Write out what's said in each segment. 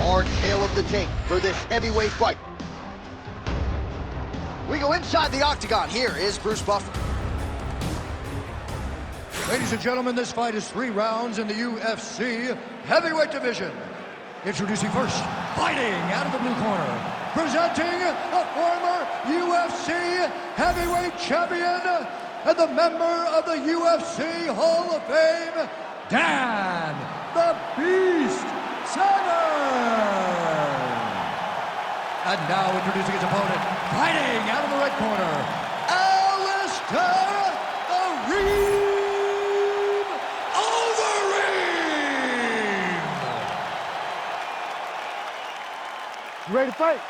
Our tale of the tape for this heavyweight fight. We go inside the octagon. Here is Bruce Buffer. Ladies and gentlemen, this fight is 3 rounds in the UFC heavyweight division. Introducing first, fighting out of the blue corner, presenting the former UFC heavyweight champion and the member of the UFC Hall of Fame, Dan the Beast Severn. And now introducing his opponent, fighting out of the red corner, Alistair the Reem Overeem. You ready to fight?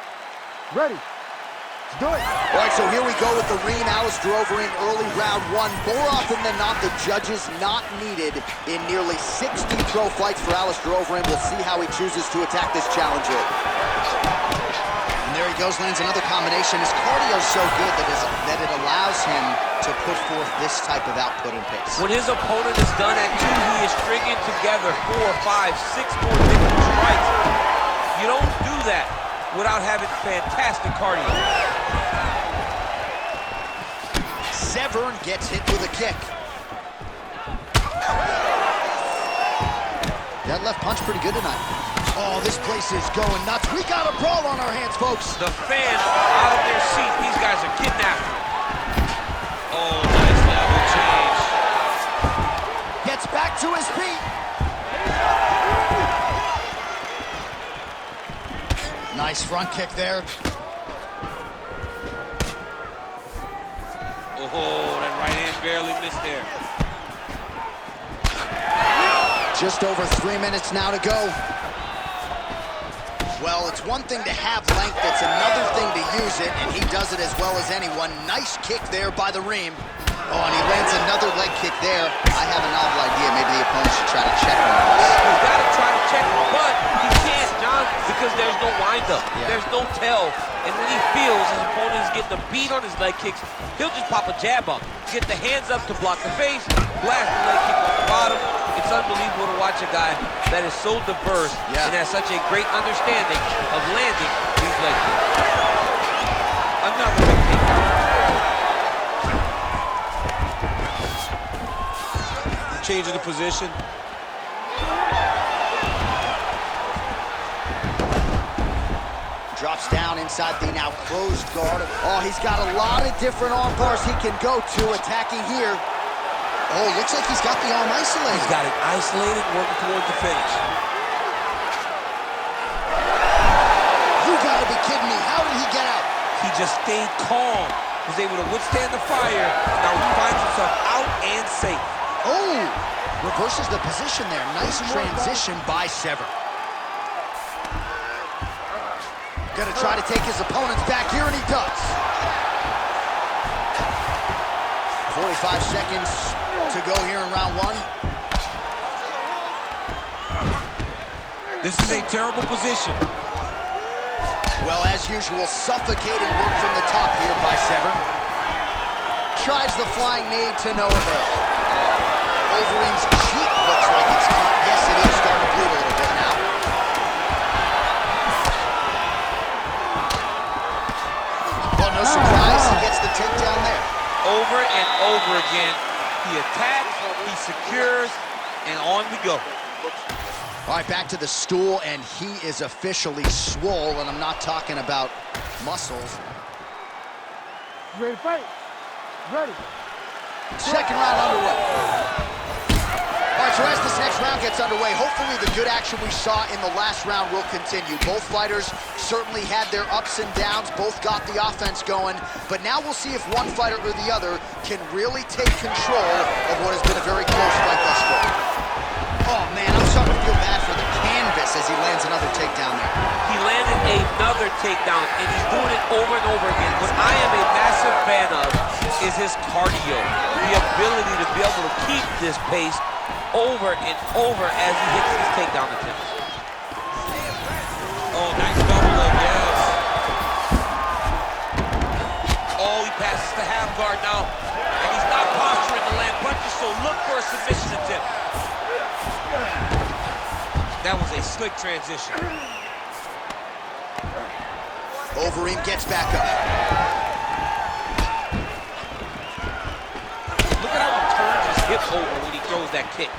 Ready. Let's do it. All right, so here we go with the Reem Alistair Overeem early round 1. More often than not, the judges not needed in nearly 60 pro fights for Alistair Overeem. We'll see how he chooses to attack this challenger. And there he goes, lands another combination. His cardio is so good that it allows him to put forth this type of output and pace. When his opponent is done at 2, he is stringing together 4, 5, 6 more different strikes. You don't do that without having fantastic cardio. Severn gets hit with a kick. That left punch pretty good tonight. Oh, this place is going nuts. We got a brawl on our hands, folks. The fans are out of their seat. These guys are getting after it. Oh, nice level change. Gets back to his feet. Nice front kick there. Oh, that right hand barely missed there. Just over 3 minutes now to go. Well, it's one thing to have length, it's another thing to use it, and he does it as well as anyone. Nice kick there by the Reem. Oh, and he lands another leg kick there. I have a novel idea. Maybe the opponent should try to check him on this. He's got to try to check him, but he can't, John, because there's no windup. Yeah. There's no tell. And when he feels his opponent is getting a beat on his leg kicks, he'll just pop a jab up, get the hands up to block the face, blast the leg kick on the bottom. It's unbelievable to watch a guy that is so diverse and has such a great understanding of landing these leg kicks. Another big takedown. Changing the position. Drops down inside the now closed guard. Oh, he's got a lot of different arm bars he can go to attacking here. Oh, looks like he's got the arm isolated. He's got it isolated, working towards the finish. You gotta be kidding me. How did he get out? He just stayed calm, was able to withstand the fire. Now he finds himself out and safe. Oh, reverses the position there. Nice transition by Severn. Gonna try to take his opponents back here, and he does. 45 seconds to go here in round 1. This is a terrible position. Well, as usual, suffocating work from the top here by Severn. Tries the flying knee to no avail. Overeem's cheek looks like it's cut. Yes, it is starting to bleed a little bit now. Well, no surprise, he gets the takedown there. Over and over again, he attacks, he secures, and on we go. All right, back to the stool, and he is officially swole, and I'm not talking about muscles. You ready to fight? Ready. Second round underway. All right, so as this next round gets underway, hopefully the good action we saw in the last round will continue. Both fighters certainly had their ups and downs, both got the offense going, but now we'll see if one fighter or the other can really take control of what has been a very close fight thus far. Oh, man, I'm starting to feel bad for the canvas as he lands another takedown there. He landed another takedown, and he's doing it over and over again. What I am a massive fan of is his cardio, the ability to be able to keep this pace over and over as he hits his takedown attempts. Oh, nice double leg, yes. Oh, he passes the half guard now, and he's not posturing to land punches, so look for a submission attempt. That was a slick transition. Overeem gets back up. Look at how he turns his hips over when he throws that kick.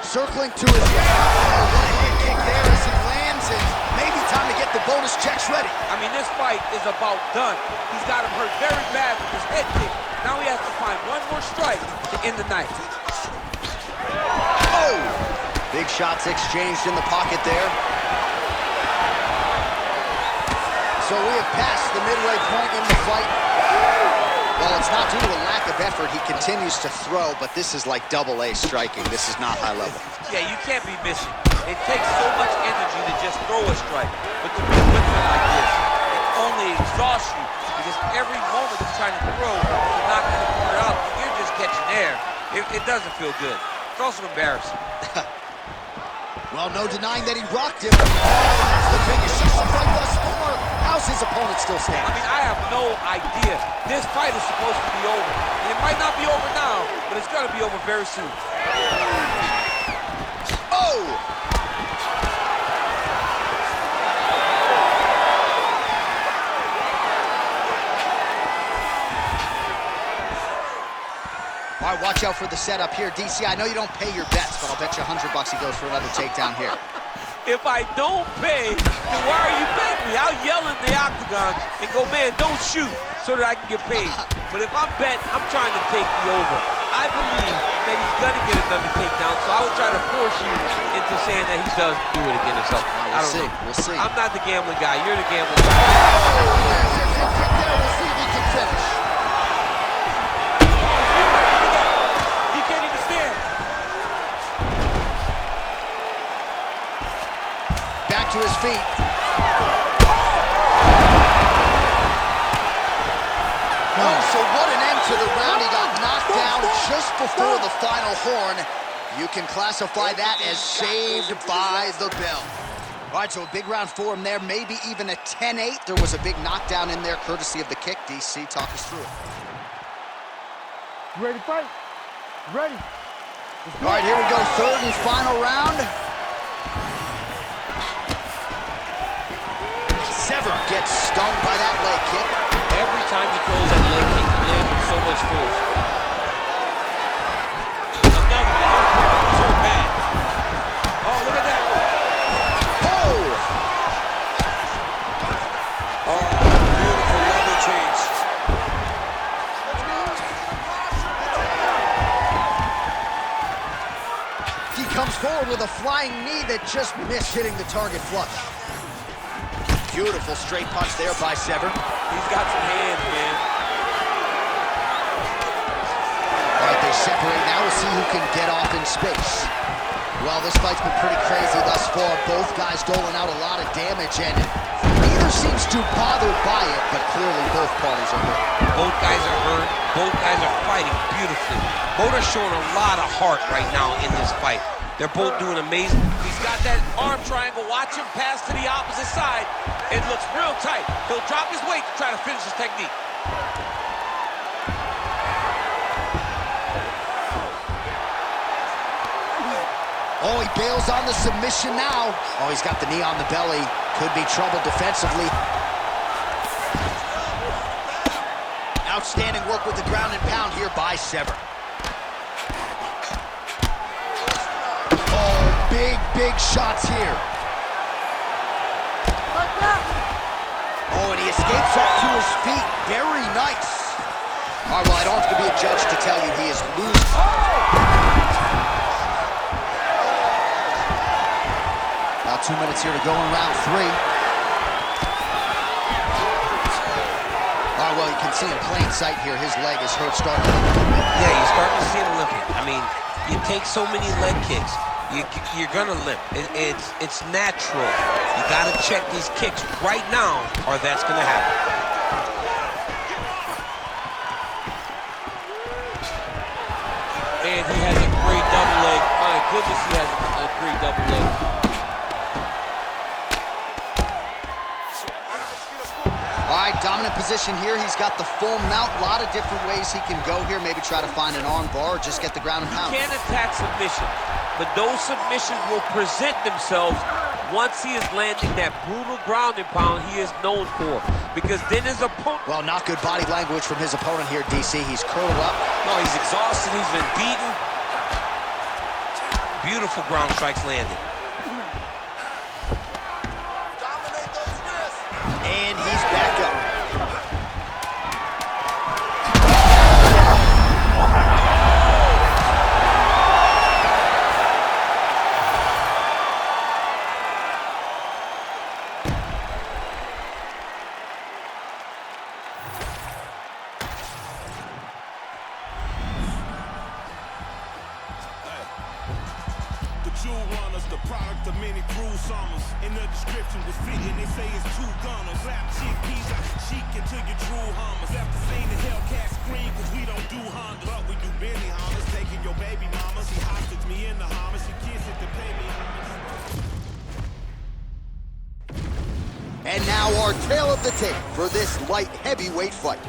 Circling to his left. Oh, what a hit kick there as he lands it. Maybe time to get the bonus checks ready. I mean, this fight is about done. He's got him hurt very bad with his head kick. Now he has to find one more strike to end the night. Oh! Big shots exchanged in the pocket there. So we have passed the midway point in the fight. Well, it's not due to a lack of effort. He continues to throw, but this is like double-A striking. This is not high level. Yeah, you can't be missing. It takes so much energy to just throw a strike. But to be with it like this, it only exhausts you because every moment of trying to throw to knock the corner out, you're just catching air. It doesn't feel good. It's also embarrassing. Well, no denying that he rocked him. Oh, that's the biggest shoot of the fight thus far. How's his opponent still standing? I mean, I have no idea. This fight is supposed to be over. And it might not be over now, but it's going to be over very soon. Oh! All right, watch out for the setup here. DC, I know you don't pay your bets, but I'll bet you $100 he goes for another takedown here. If I don't pay, then why are you betting me? I'll yell in the octagon and go, man, don't shoot, so that I can get paid. But if I'm betting, I'm trying to take the over. I believe that he's going to get another takedown, so I will try to force you into saying that he does do it again or something. I don't know. We'll see. I'm not the gambling guy. You're the gambling guy. We'll see if he can finish. He can't even stand. Back to his feet. Oh, so what an end to the round. He got knocked down just before the final horn. You can classify that as saved by the bell. All right, so a big round for him there, maybe even a 10-8. There was a big knockdown in there, courtesy of the kick. DC, talk us through it. You ready to fight? Ready. All right, here we go, third and final round. Sever gets stung by that leg kick. Every time he throws that leg kick, he lands with so much force. Another one. So bad. Oh, look at that. Oh! Oh, beautiful level change. He comes forward with a flying knee that just missed hitting the target flush. Beautiful straight punch there by Sever. He's got some hands, man. All right, they separate. Now we'll see who can get off in space. Well, this fight's been pretty crazy thus far. Both guys doling out a lot of damage, and neither seems too bothered by it, but clearly both parties are hurt. Both guys are hurt. Both guys are fighting beautifully. Both are showing a lot of heart right now in this fight. They're both doing amazing. He's got that arm triangle. Watch him pass to the opposite side. It looks real tight. He'll drop his weight to try to finish his technique. Oh, he bails on the submission now. Oh, he's got the knee on the belly. Could be trouble defensively. Outstanding work with the ground and pound here by Sever. Big shots here. Oh, and he escapes up to his feet. Very nice. All right, well, I don't have to be a judge to tell you he is losing. About 2 minutes here to go in round 3. All right, well, you can see in plain sight here, his leg is hurt starting. Yeah, you're starting to see him limping. I mean, you take so many leg kicks. You're gonna limp. It's natural. You gotta check these kicks right now, or that's gonna happen. And he has a great double leg. My goodness, he has a great double leg. All right, dominant position here. He's got the full mount. A lot of different ways he can go here. Maybe try to find an arm bar or just get the ground and pound. You can't attack submission, but those submissions will present themselves once he is landing that brutal ground and pound he is known for. Because then his opponent... Well, not good body language from his opponent here, DC. He's curled up. No, he's exhausted. He's been beaten. Beautiful ground strikes landed. And he's back up. The product of many cruel summers. In the description was fitting, they say it's two gunners. Slap chickpeas out your cheek until you true hummers. After seeing the Hellcat scream, cause we don't do Hondas, but we do Benny Hummers. Taking your baby mama, she hostage me in the Hummer. She kiss it to pay me. And now our tale of the tape for this light heavyweight fight.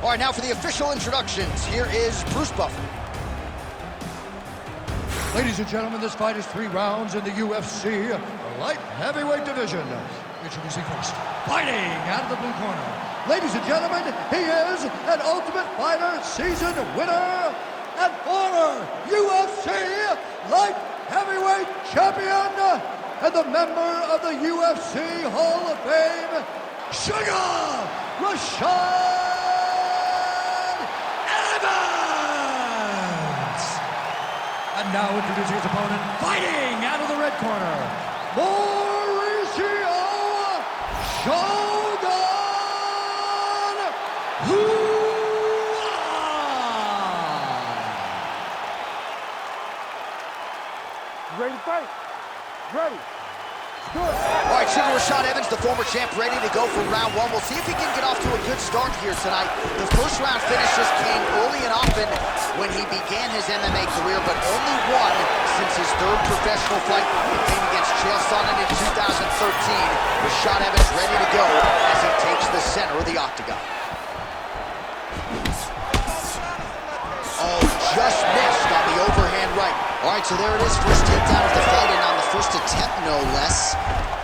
All right, now for the official introductions. Here is Bruce Buffer. Ladies and gentlemen, this fight is 3 rounds in the UFC light heavyweight division. Introducing first, fighting out of the blue corner. Ladies and gentlemen, he is an Ultimate Fighter season winner and former UFC light heavyweight champion and the member of the UFC Hall of Fame, Sugar Rashad Evans. And now introducing his opponent, fighting out of the red corner, Mauricio Shogun Hua. Ready to fight? Ready. Good. All right, Sugar Rashad Evans, the former champ, ready to go for round 1. We'll see if he can get off to a good start here tonight. The first round finish just came early and often when he began his MMA career, but only one since his 3rd professional fight. It came against Chael Sonnen in 2013. Rashad Evans ready to go as he takes the center of the octagon. Oh, just missed on the overhand right. All right, so there it is, first takedown of the fight, and on the first attempt, no less.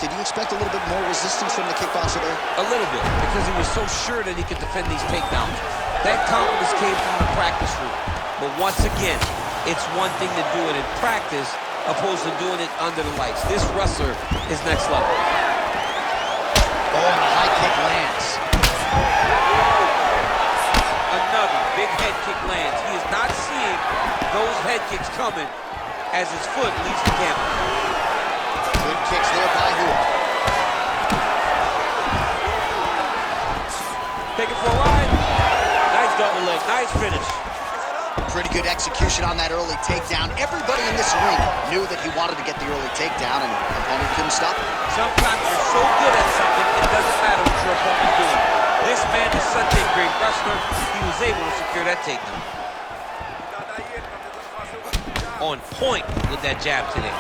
Did you expect a little bit more resistance from the kickboxer there? A little bit, because he was so sure that he could defend these takedowns. That confidence came from the practice room. But once again, it's one thing to do it in practice opposed to doing it under the lights. This wrestler is next level. Oh, and a high kick lands. Another big head kick lands. He is not seeing those head kicks coming as his foot leaves the camera. Good kicks there by Hua. Take it for a ride. Nice double leg, nice finish. Pretty good execution on that early takedown. Everybody in this arena knew that he wanted to get the early takedown, and the opponent couldn't stop him. Sometimes you're so good at something, it doesn't matter what your opponent's doing. This man is such a great wrestler, he was able to secure that takedown. On point with that jab today.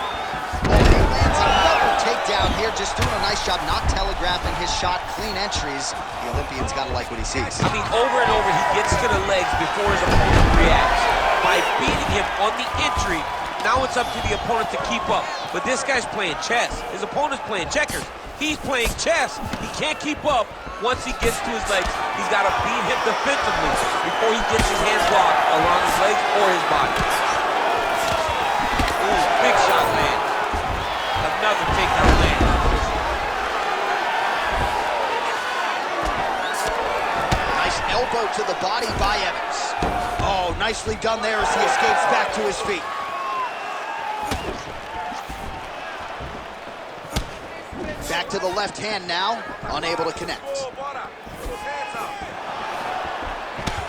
Oh, he lands another takedown here, just doing a nice job not telegraphing his shot. Clean entries. The Olympian's got to like what he sees. I mean, over and over, he gets to the legs before his opponent reacts. By beating him on the entry, now it's up to the opponent to keep up. But this guy's playing chess. His opponent's playing checkers. He's playing chess. He can't keep up. Once he gets to his legs, he's got to beat him defensively before he gets his hands blocked along his legs or his body. Ooh, big shot land. Another takedown land. Nice elbow to the body by Evans. Oh, nicely done there as he escapes back to his feet. Back to the left hand now, unable to connect.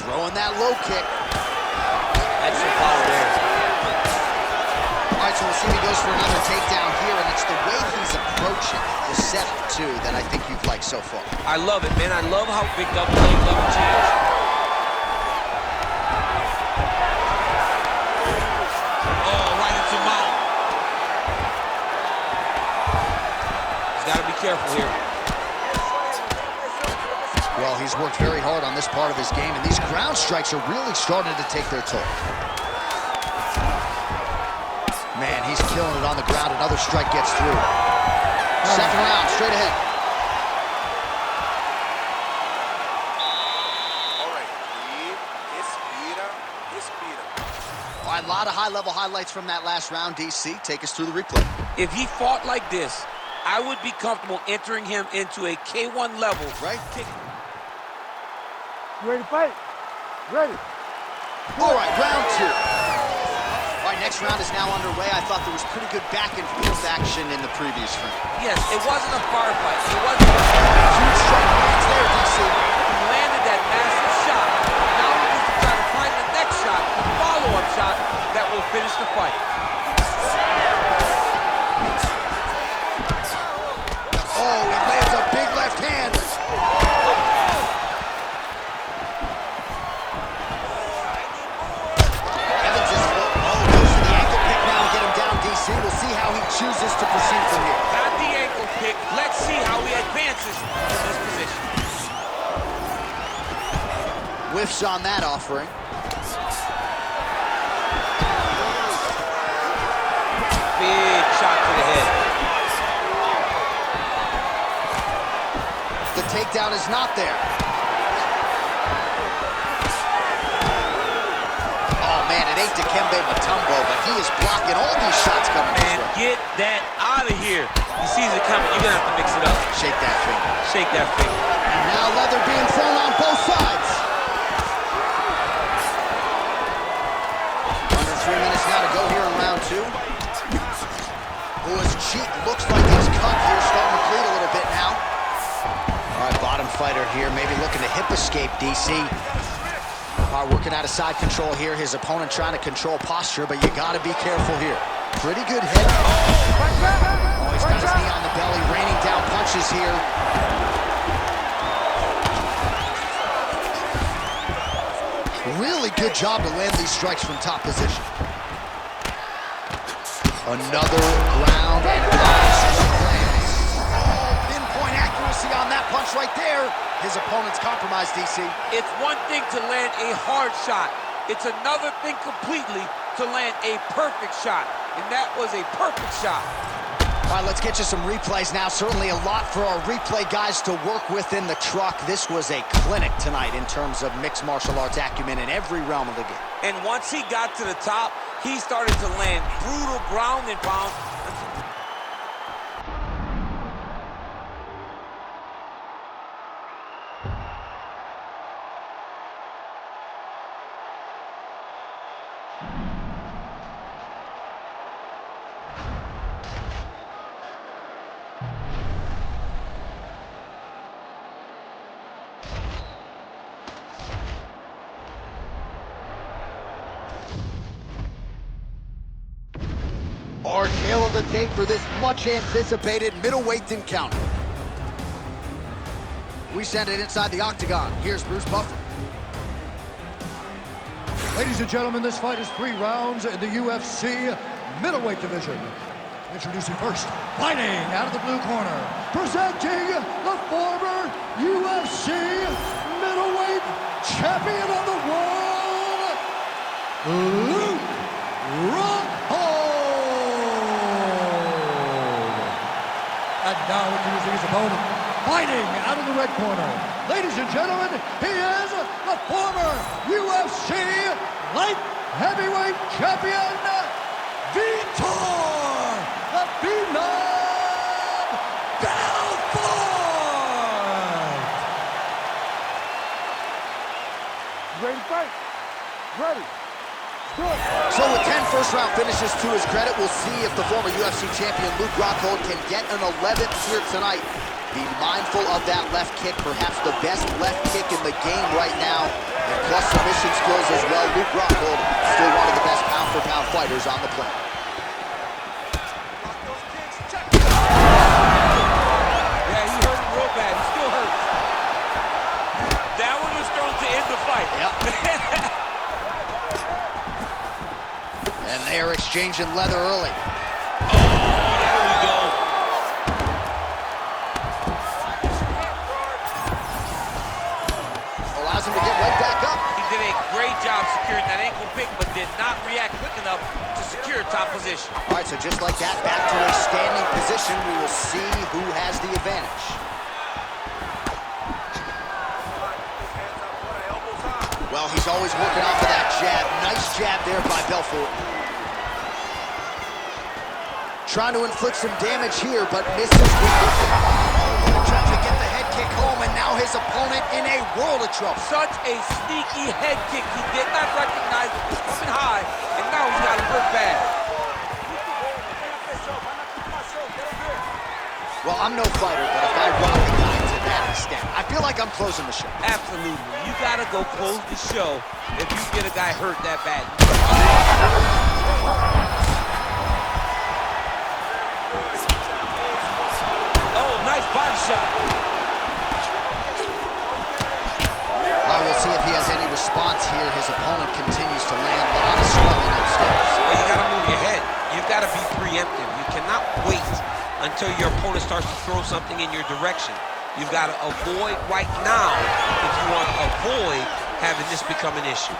Throwing that low kick. That's some power there. All right, so we'll see if he goes for another takedown here, and it's the way he's approaching the setup, too, that I think you've liked so far. I love it, man. I love how big double leg level change. Oh, right into mount. He's got to be careful here. Well, he's worked very hard on this part of his game, and these ground strikes are really starting to take their toll. Man, he's killing it on the ground. Another strike gets through. Second round, straight ahead. All right, breathe, respira. All right, a lot of high-level highlights from that last round. DC, take us through the replay. If he fought like this, I would be comfortable entering him into a K1 level. Right? You ready to fight? Ready. All right, round two. All right, next round is now underway. I thought there was pretty good back and forth action in the previous round. Yes, it wasn't a firefight. It wasn't a Huge strike lands there, DC. He landed that massive shot. Now he needs to try to find the next shot, the follow-up shot that will finish the fight. Oh, he lands a big left hand. Evans is goes for the ankle pick now to get him down, DC. We'll see how he chooses to proceed from here. Got the ankle pick. Let's see how he advances in this position. Whiffs on that offering. Big shot to the head. The takedown is not there. Oh, man, it ain't Dikembe Mutombo, but he is blocking all these shots coming his Man, way. get that out of here. He sees it coming. You're going to have to mix it up. Shake that finger. Shake that finger. And now leather being thrown on both sides. Under 3 minutes now to go here in round two. Oh, his cheek looks like it's cut here, starting to bleed a little bit now. All right, bottom fighter here, maybe looking to hip escape, DC. All right, working out of side control here. His opponent trying to control posture, but you got to be careful here. Pretty good head. Oh, he's got his knee on the belly, raining down punches here. Really good job to land these strikes from top position. Another ground and pound lands. Oh, pinpoint accuracy on that punch right there. His opponent's compromised, DC. It's one thing to land a hard shot. It's another thing completely to land a perfect shot. And that was a perfect shot. All right, let's get you some replays now. Certainly a lot for our replay guys to work with in the truck. This was a clinic tonight in terms of mixed martial arts acumen in every realm of the game. And once he got to the top, he started to land brutal ground and pound. Our tale of the tape for this much-anticipated middleweight encounter. We send it inside the octagon. Here's Bruce Buffer. Ladies and gentlemen, this fight is 3 rounds in the UFC middleweight division. Introducing first, fighting out of the blue corner, presenting the former UFC middleweight champion of the world, Luke Rockhold. And now introducing his opponent, fighting out of the red corner. Ladies and gentlemen, he is the former UFC light heavyweight champion, Vitor the Phenom Belfort! Ready to fight? Ready. Good. So with 10 first-round finishes to his credit, we'll see if the former UFC champion Luke Rockhold can get an 11th here tonight. Be mindful of that left kick, perhaps the best left kick in the game right now, and plus submission skills as well. Luke Rockhold, still one of the best pound-for-pound fighters on the planet. Yeah, he hurt him real bad. He still hurts. That one was thrown to end the fight. Yep. And they are exchanging leather early. There we go. Allows him to get right back up. He did a great job securing that ankle pick, but did not react quick enough to secure top position. position. All right, so just like that, back to a standing position. We will see who has the advantage. Well, he's always working off of that jab. Nice jab there by Belfort. Trying to inflict some damage here, but misses. Trying to get the head kick home, and now his opponent in a world of trouble. Such a sneaky head kick. He did not recognize it was coming high, and now he's got him hurt bad. Well, I'm no fighter, but if I rock a guy to that extent, I feel like I'm closing the show. Absolutely. You gotta go close the show if you get a guy hurt that bad. Oh, nice body shot. Well, we'll see if he has any response here. His opponent continues to land a lot of swelling upstairs. Well, you gotta move your head. You've gotta be preemptive. You cannot wait until your opponent starts to throw something in your direction. You've got to avoid right now if you want to avoid having this become an issue.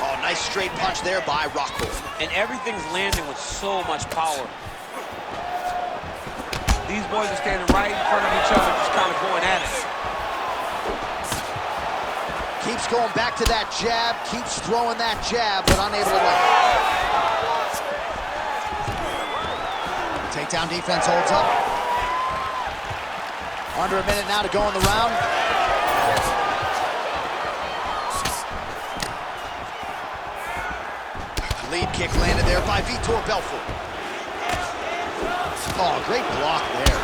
Oh, nice straight punch there by Rockhold. And everything's landing with so much power. These boys are standing right in front of each other, just kind of going at it. Keeps going back to that jab, keeps throwing that jab, but unable to land. Takedown defense holds up. Under a minute now to go in the round. Lead kick landed there by Vitor Belfort. Oh, great block there.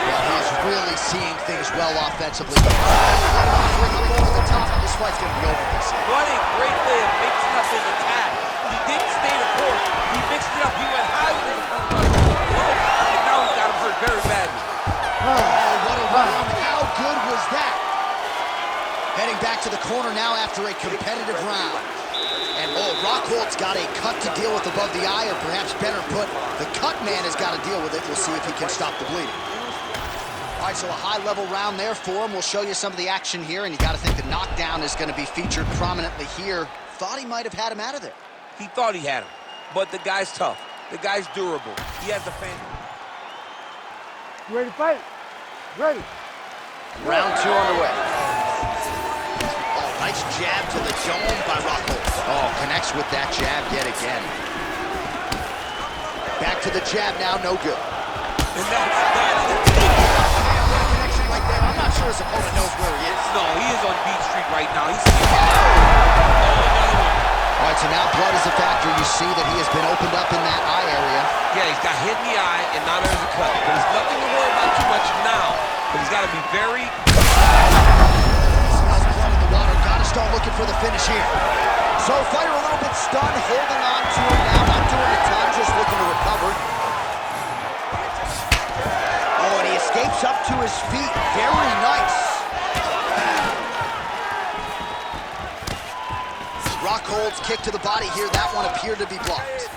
Well, he is really seeing things well offensively. Bring him over the top. This fight's going to be over, they say. What a great way of mixing up his attack. He didn't stay the course. He mixed it up. He went high with his and now he's got him hurt very badly. Oh, what a round. How good was that? Heading back to the corner now after a competitive round. And, oh, Rockhold's got a cut to deal with above the eye, or perhaps better put, the cut man has got to deal with it. We'll see if he can stop the bleeding. All right, so a high-level round there for him. We'll show you some of the action here, and you got to think the knockdown is going to be featured prominently here. Thought he might have had him out of there. He thought he had him, but the guy's tough. The guy's durable. He has the fan. You ready to fight? Ready. Round two underway. Oh, nice jab to the dome by Rockhold. Oh, connects with that jab yet again. Back to the jab now, no good. And that's Connection right there. I'm not sure his opponent knows where he is. no, he is on Beat Street right now. He's another one. All right, so now blood is a factor. You see that he has been opened up in that eye area. Yeah, he's got hit in the eye, and now there's a cut. But there's nothing to worry about too much now. But he's got to be very... Smells blood in the water. Got to start looking for the finish here. So fighter a little bit stunned, holding on to him now, not doing a ton, just looking to recover. Oh, and he escapes up to his feet. Very nice. Rockhold's kick to the body here. That one appeared to be blocked.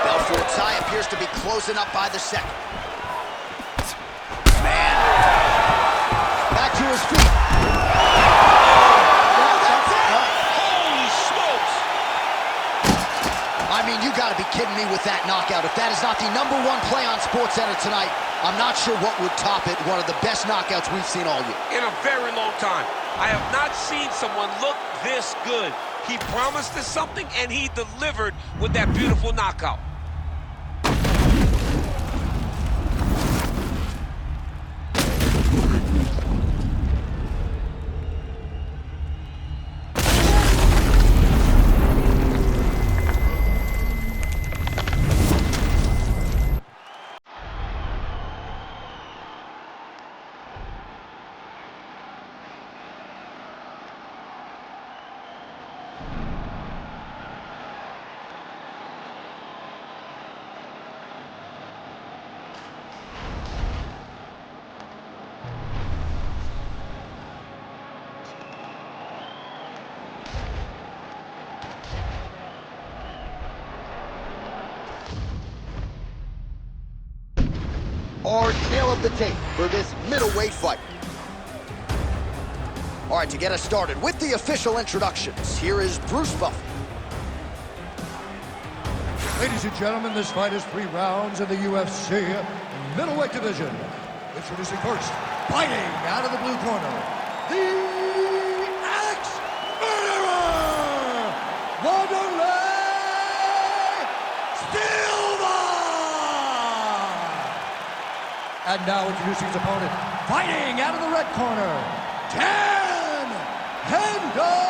Belfort's eye appears to be closing up by the second. Man. Back to his feet. Holy smokes! I mean, you got to be kidding me with that knockout. If that is not the #1 play on SportsCenter tonight, I'm not sure what would top it. One of the best knockouts we've seen all year. In a very long time. I have not seen someone look this good. He promised us something, and he delivered with that beautiful knockout. of the tape for this middleweight fight. All right, to get us started with the official introductions, here is Bruce Buffer. Ladies and gentlemen, this fight is 3 rounds in the UFC middleweight division. Introducing first, fighting out of the blue corner, the ex-murderer, Wanderlei Silva! And now introducing his opponent, fighting out of the red corner, Dan Henderson!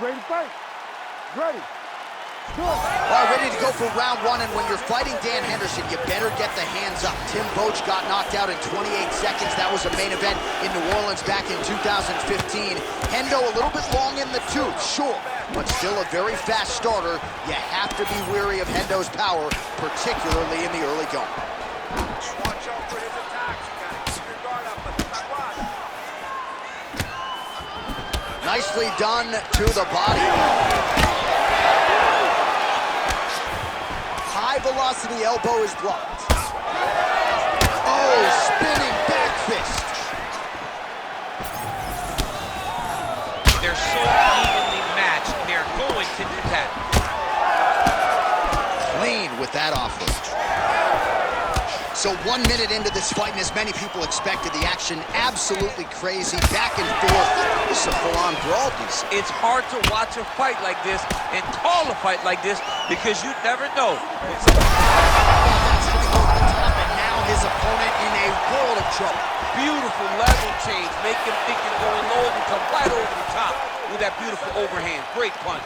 Ready to fight? Ready. Good. All right, ready to go for round 1, and when you're fighting Dan Henderson, you better get the hands up. Tim Boetsch got knocked out in 28 seconds. That was a main event in New Orleans back in 2015. Hendo a little bit long in the tooth, sure, but still a very fast starter. You have to be wary of Hendo's power, particularly in the early going. Watch out for his attacks. You gotta keep your guard up, but squat. Nicely done to the body. High velocity elbow is blocked. Oh, spinning back fist. They're so evenly matched, and they're going to do that. Clean with that offense. So 1 minute into this fight, and as many people expected, the action absolutely crazy, back and forth. This is a full-on brawl, DC. It's hard to watch a fight like this and call a fight like this because you never know. That strike over the top, and now his opponent in a world of trouble. Beautiful level change, make him think he's going low and come right over the top with that beautiful overhand. Great punch.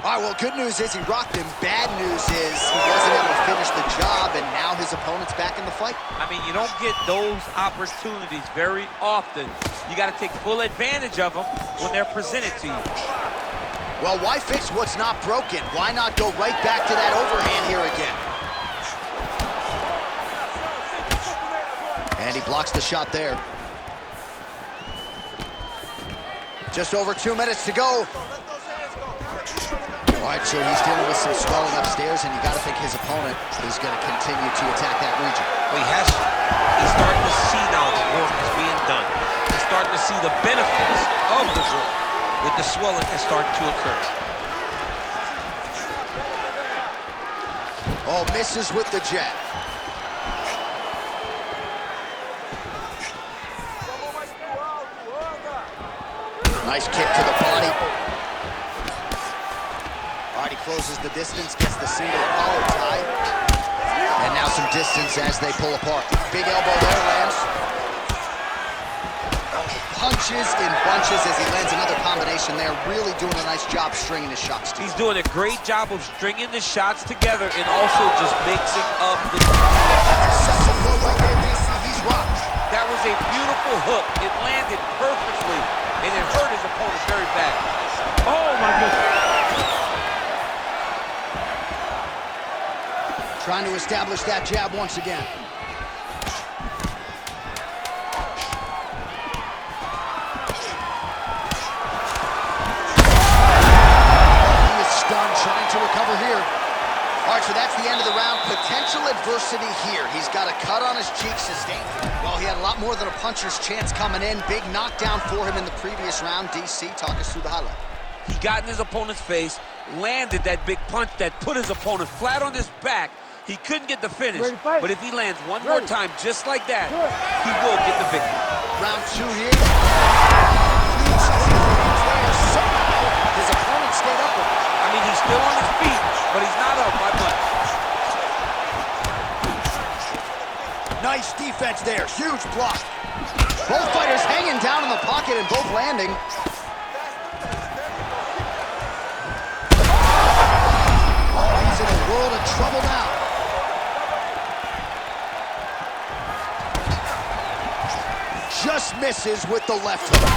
All right, well, good news is he rocked him. Bad news is he wasn't able to finish the job, and now his opponent's back in the fight. I mean, you don't get those opportunities very often. You got to take full advantage of them when they're presented to you. Well, why fix what's not broken? Why not go right back to that overhand here again? And he blocks the shot there. Just over 2 minutes to go. All right, so he's dealing with some swelling upstairs, and you got to think his opponent is going to continue to attack that region. Well, he has to. He's starting to see now the work is being done. He's starting to see the benefits of the work with the swelling that's starting to occur. Oh, misses with the jab. Nice kick to the body. All right, he closes the distance, gets the single collar tie. And now some distance as they pull apart. Big elbow there, lands. Punches in bunches as he lands another combination there. Really doing a nice job stringing his shots together. He's doing a great job of stringing the shots together and also just mixing up the... He's rocked. That was a beautiful hook. It landed perfectly, and it hurt his opponent very bad. Oh, my goodness. Trying to establish that jab once again. He is stunned, trying to recover here. All right, so that's the end of the round. Potential adversity here. He's got a cut on his cheek sustained. Well, he had a lot more than a puncher's chance coming in. Big knockdown for him in the previous round. DC, talk us through the highlight. He got in his opponent's face, landed that big punch that put his opponent flat on his back. He couldn't get the finish, but if he lands one more time just like that, he will get the victory. Round 2 here. Somehow, his opponent stayed up with him. I mean, he's still on his feet, but he's not up by much. Nice defense there, huge block. Both fighters hanging down in the pocket and both landing. Oh, he's in a world of trouble now. Just misses with the left hook.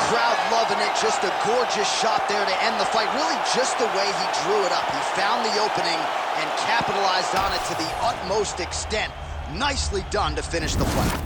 Crowd loving it. Just a shot there to end the fight, really just the way he drew it up. He found the opening and capitalized on it to the utmost extent. Nicely done to finish the fight.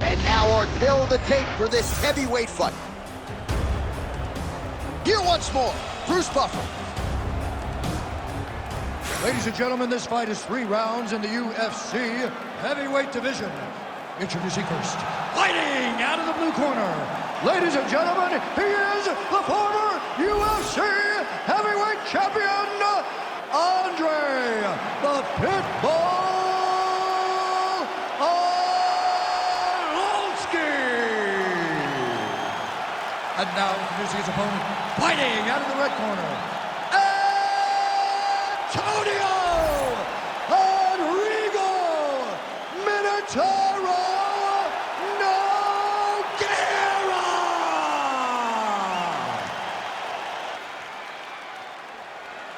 And now our tale of the tape for this heavyweight fight. Here once more, Bruce Buffer. Ladies and gentlemen, this fight is 3 rounds in the UFC heavyweight division. Introducing first, fighting out of the blue corner. Ladies and gentlemen, he is the former UFC heavyweight champion, Andre the Pitbull Arlovski. And now introducing his opponent, fighting out of the red corner, Antonio Enrico Minotauro Nogueira.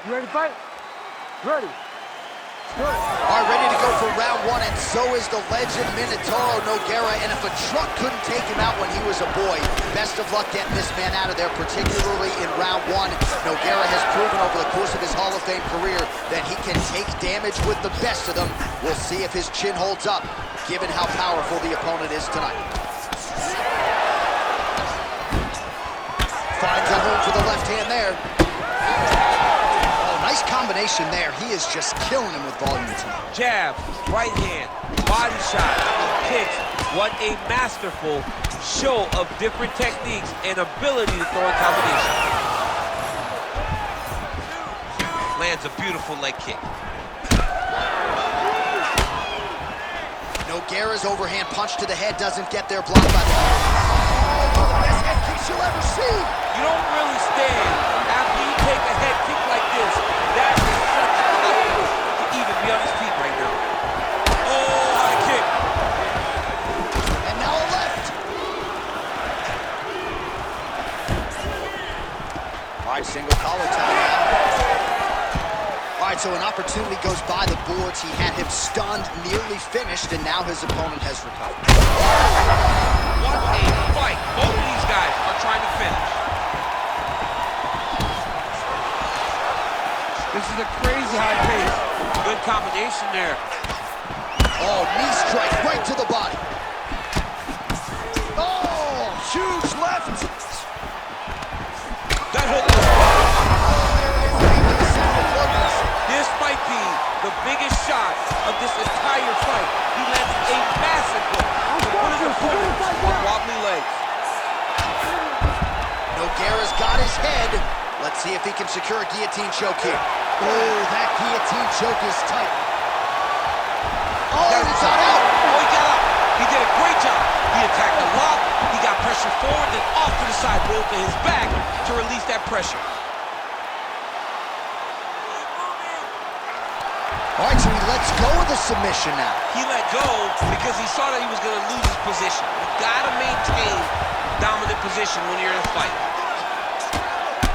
You ready to fight? Ready. All right, ready to go for round 1, and so is the legend Minotauro Nogueira. And if a truck couldn't take him out when he was a boy, best of luck getting this man out of there, particularly in round 1. Nogueira has proven over the course of his Hall of Fame career that he can take damage with the best of them. We'll see if his chin holds up, given how powerful the opponent is tonight. Finds a home for the left hand there. Nice combination there. He is just killing him with volume tonight. Jab, right hand, body shot, kicks. What a masterful show of different techniques and ability to throw in combination. Lands a beautiful leg kick. Nogueira's overhand punch to the head doesn't get there, blocked by the... Oh, the best head kicks you'll ever see. You don't really stand after you take a head kick like this. That is such a compliment to even be on his feet right now. Oh, high kick. And now a left. All right, single collar tie now. All right, so an opportunity goes by the boards. He had him stunned, nearly finished, and now his opponent has recovered. What a fight. Both of these guys are trying to finish. This is a crazy high pace. Good combination there. Oh, knee strike right to the body. Oh, huge left. That hook was This might be the biggest shot of this entire fight. He lands a massive hook to put his opponent on wobbly legs. Nogueira's got his head. Let's see if he can secure a guillotine choke here. Oh, that guillotine choke is tight. Oh, he got out. Oh, he got out. He did a great job. He attacked the lock. He got pressure forward, then off to the side, rolled to his back to release that pressure. All right, so he lets go of the submission now. He let go because he saw that he was going to lose his position. You got to maintain dominant position when you're in a fight.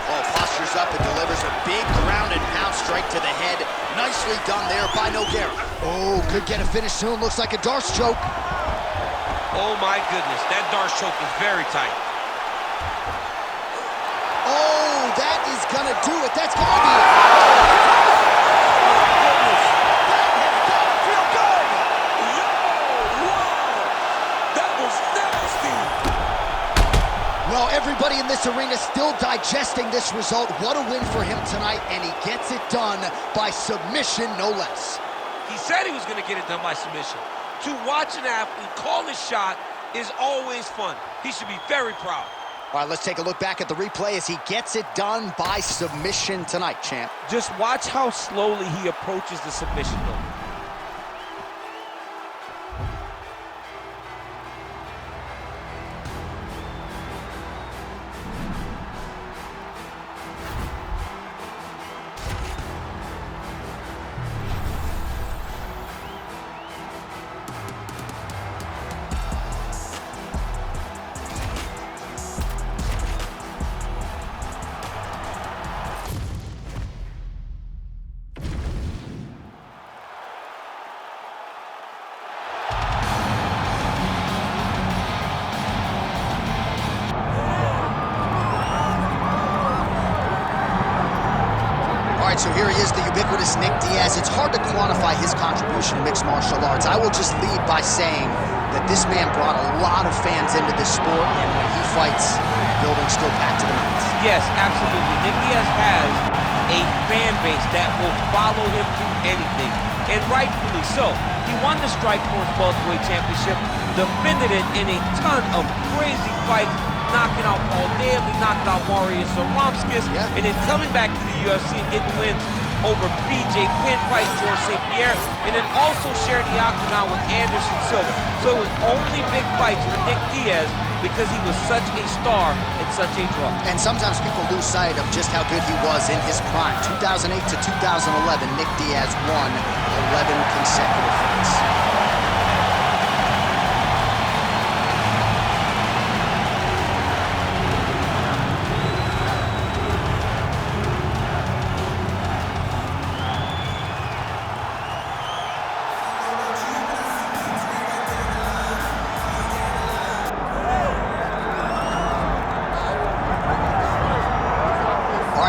Oh, postures up and delivers a big ground and pound strike to the head. Nicely done there by Nogueira. Oh, could get a finish soon. Looks like a Darce choke. Oh my goodness, that Darce choke is very tight. Oh, that is gonna do it. That's gonna be it. Well, everybody in this arena still digesting this result. What a win for him tonight, and he gets it done by submission, no less. He said he was going to get it done by submission. To watch an athlete call his shot is always fun. He should be very proud. All right, let's take a look back at the replay as he gets it done by submission tonight, champ. Just watch how slowly he approaches the submission, though. So here he is, the ubiquitous Nick Diaz. It's hard to quantify his contribution to mixed martial arts. I will just lead by saying that this man brought a lot of fans into this sport, and when he fights, the building's still packed to the max. Yes, absolutely. Nick Diaz has a fan base that will follow him through anything, and rightfully so. He won the Strikeforce Welterweight Championship, defended it in a ton of crazy fights, knocking out Paul Daly, knocking out Marius Saromskis, and then coming back to the UFC and getting wins over BJ Penn, fight George St. Pierre, and then also shared the octagon with Anderson Silva. So it was only big fights for Nick Diaz because he was such a star and such a draw. And sometimes people lose sight of just how good he was in his prime. 2008 to 2011, Nick Diaz won 11 consecutive fights.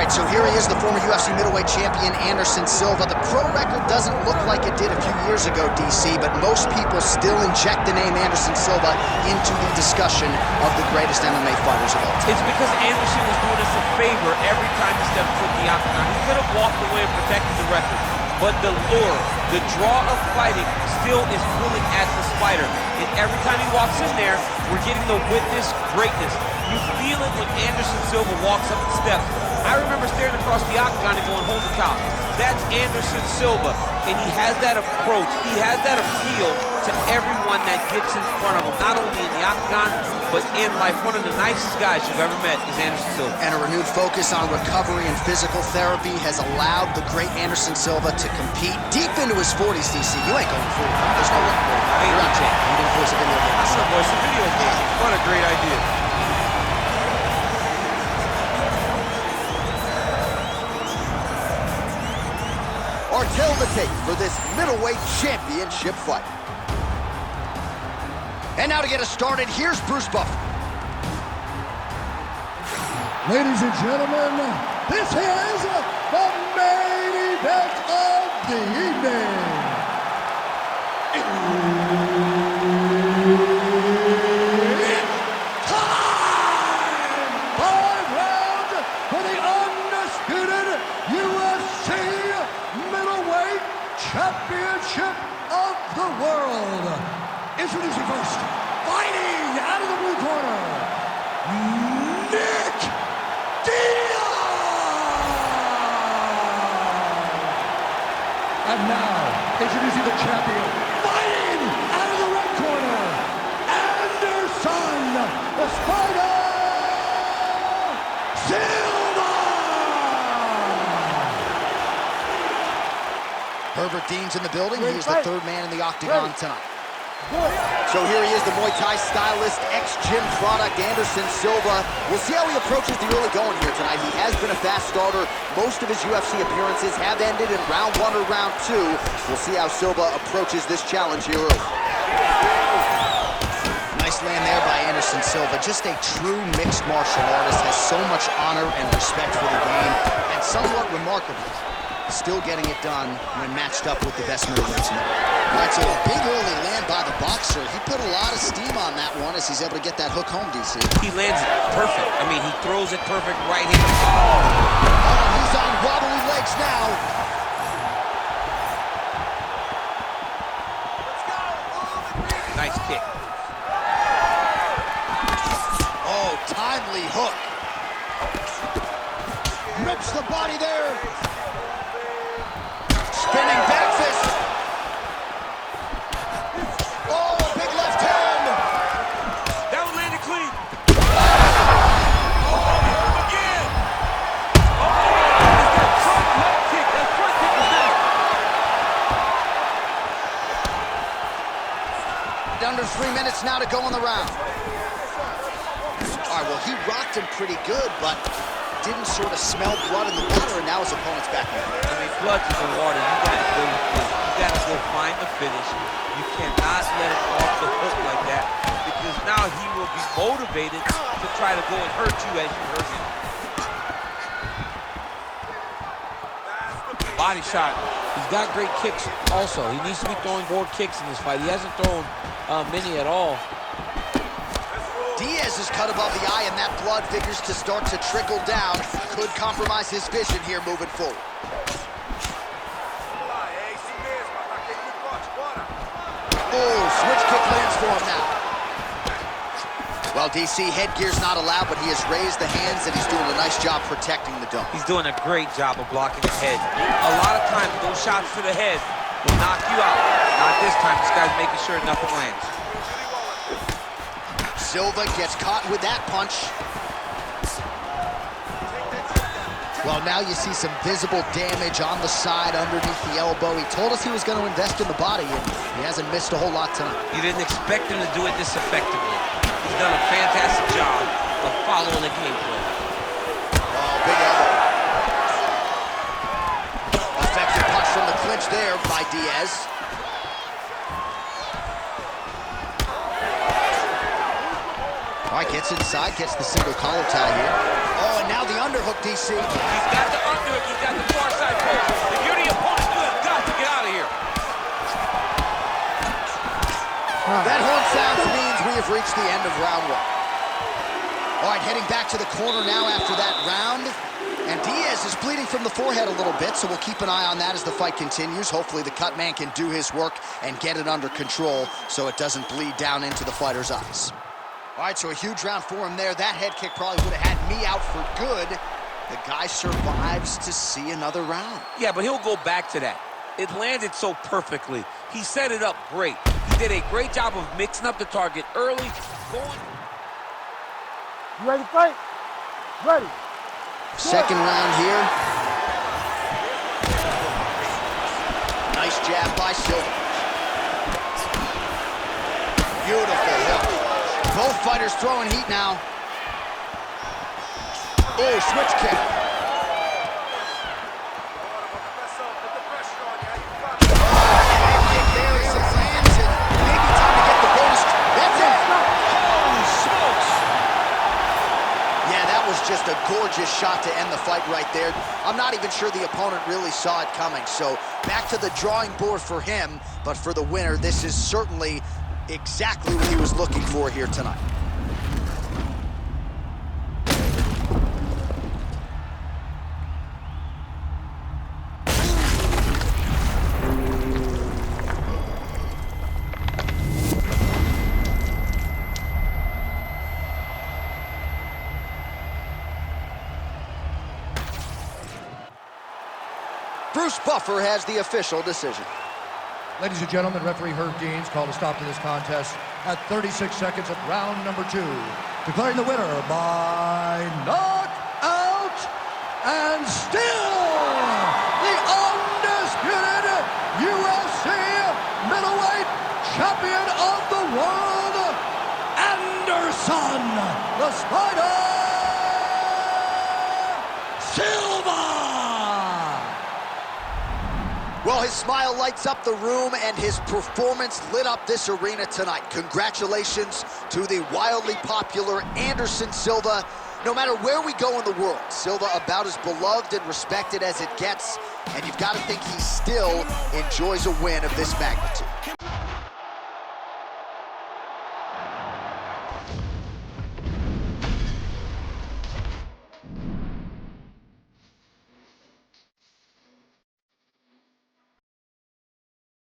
So here he is, the former UFC middleweight champion, Anderson Silva. The pro record doesn't look like it did a few years ago, DC, but most people still inject the name Anderson Silva into the discussion of the greatest MMA fighters of all time. It's because Anderson was doing us a favor every time he stepped foot in the octagon. He could have walked away and protected the record, but the lure, the draw of fighting still is pulling at this fighter. And every time he walks in there, we're getting to witness greatness. You feel it when Anderson Silva walks up the steps. I remember staring across the octagon and going, holy cow, that's Anderson Silva. And he has that approach, he has that appeal to everyone that gets in front of him, not only in the octagon, but in life. One of the nicest guys you've ever met is Anderson Silva. And a renewed focus on recovery and physical therapy has allowed the great Anderson Silva to compete deep into his 40s, DC. You ain't going 45. There's no way. You're on champ. You're going to voice a video game. I'm going to voice a video game. What a great idea. Or tell the tape for this middleweight championship fight. And now to get us started, here's Bruce Buffer. Ladies and gentlemen, this is the main event of the evening. It's time! 5 rounds for the undisputed UFC middleweight championship of the world. Introducing first, fighting out of the blue corner, Nick Diaz! And now, introducing the champion, fighting out of the red corner, Anderson, the Spider Silva! Herbert Dean's in the building. He is the third man in the octagon tonight. So here he is, the Muay Thai stylist, ex-gym product, Anderson Silva. We'll see how he approaches the early going here tonight. He has been a fast starter. Most of his UFC appearances have ended in round 1 or round 2. We'll see how Silva approaches this challenge here early. Nice land there by Anderson Silva. Just a true mixed martial artist, has so much honor and respect for the game, and somewhat remarkable, still getting it done when matched up with the best middleweights in the world. All right, so a big early land by the boxer. He put a lot of steam on that one as he's able to get that hook home, DC. He lands it perfect. I mean, he throws it perfect right hand. Oh, he's on wobbly legs now. Nice kick. Oh, timely hook. Rips the body there. Spinning back fist. Oh, big left hand. That one landed clean. Oh, again. Oh, that front leg kick. That front kick was nice. Under 3 minutes now to go in the round. All right, well, he rocked him pretty good, but didn't sort of smell blood in the water, and now his opponent's back in. I mean, blood is the water. You gotta go find the finish. You cannot let it off the hook like that, because now he will be motivated to try to go and hurt you as you hurt him. body shot. He's got great kicks also. He needs to be throwing more kicks in this fight. He hasn't thrown many at all. Diaz is cut above the eye, and that blood figures to start to trickle down. Could compromise his vision here moving forward. Oh, switch kick lands for him now. Well, DC, headgear's not allowed, but he has raised the hands, and he's doing a nice job protecting the dome. He's doing a great job of blocking the head. A lot of times, those shots to the head will knock you out. Not this time. This guy's making sure nothing lands. Silva gets caught with that punch. Well, now you see some visible damage on the side underneath the elbow. He told us he was going to invest in the body, and he hasn't missed a whole lot tonight. You didn't expect him to do it this effectively. He's done a fantastic job of following the game plan. Oh, big elbow. Effective punch from the clinch there by Diaz. All right, gets inside, gets the single collar tie here. Oh, and now the underhook, DC. He's got the underhook, he's got the far side pull. If you're the opponent, you have got to get out of here. That horn sound means we have reached the end of round one. All right, heading back to the corner now after that round. And Diaz is bleeding from the forehead a little bit, so we'll keep an eye on that as the fight continues. Hopefully the cut man can do his work and get it under control so it doesn't bleed down into the fighter's eyes. All right, so a huge round for him there. That head kick probably would have had me out for good. The guy survives to see another round. Yeah, but he'll go back to that. It landed so perfectly. He set it up great. He did a great job of mixing up the target early, going. You ready to fight? Ready. Second round here. Nice jab by Silva. Beautiful hook. Both fighters throwing heat now. Oh, switch kick. Head kick there as it lands, and maybe time to get the bonus. That's it. Holy smokes. Yeah, that was just a gorgeous shot to end the fight right there. I'm not even sure the opponent really saw it coming. So back to the drawing board for him, but for the winner, this is certainly exactly what he was looking for here tonight. Bruce Buffer has the official decision. Ladies and gentlemen, referee Herb Deans called a stop to this contest at 36 seconds of round number 2, declaring the winner by knockout and still the undisputed UFC middleweight champion of the world, Anderson the Spider Silva. Well, his smile lights up the room, and his performance lit up this arena tonight. Congratulations to the wildly popular Anderson Silva. No matter where we go in the world, Silva about as beloved and respected as it gets, and you've got to think he still enjoys a win of this magnitude.